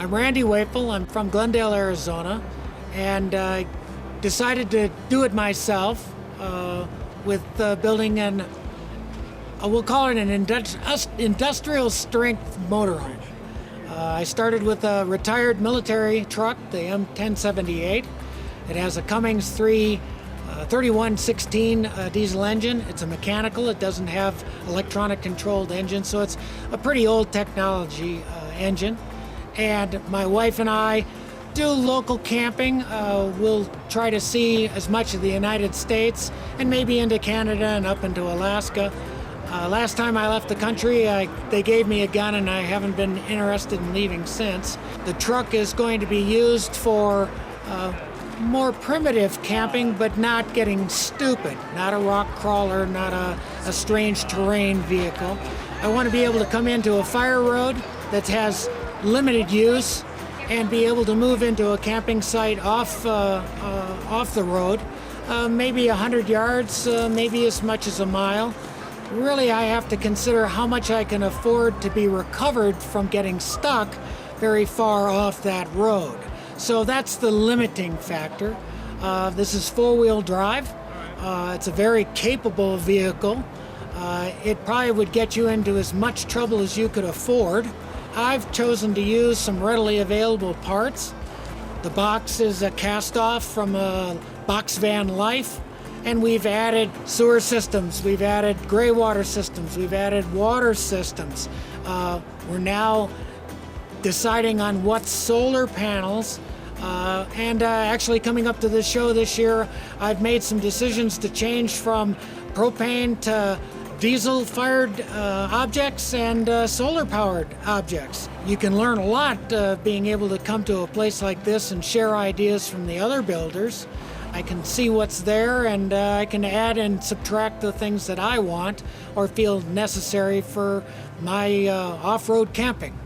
I'm Randy Wefel. I'm from Glendale, Arizona, and I decided to do it myself with building we'll call it an industrial strength motorhome. I started with a retired military truck, the M1078. It has a Cummins 3116 diesel engine. It's a mechanical. It doesn't have electronic controlled engine, so it's a pretty old technology engine. And my wife and I do local camping. We'll try to see as much of the United States and maybe into Canada and up into Alaska. Last time I left the country, they gave me a gun and I haven't been interested in leaving since. The truck is going to be used for more primitive camping, but not getting stupid. Not a rock crawler, not a strange terrain vehicle. I want to be able to come into a fire road that has limited use and be able to move into a camping site off the road, maybe 100 yards, maybe as much as a mile. Really, I have to consider how much I can afford to be recovered from getting stuck very far off that road. So that's the limiting factor. This is four-wheel drive. It's a very capable vehicle. It probably would get you into as much trouble as you could afford. I've chosen to use some readily available parts. The box is a cast-off from a box van Life. And we've added sewer systems, we've added gray water systems, we've added water systems. We're now deciding on what solar panels, and actually coming up to the show this year, I've made some decisions to change from propane to diesel-fired objects and solar-powered objects. You can learn a lot being able to come to a place like this and share ideas from the other builders. I can see what's there, and I can add and subtract the things that I want or feel necessary for my off-road camping.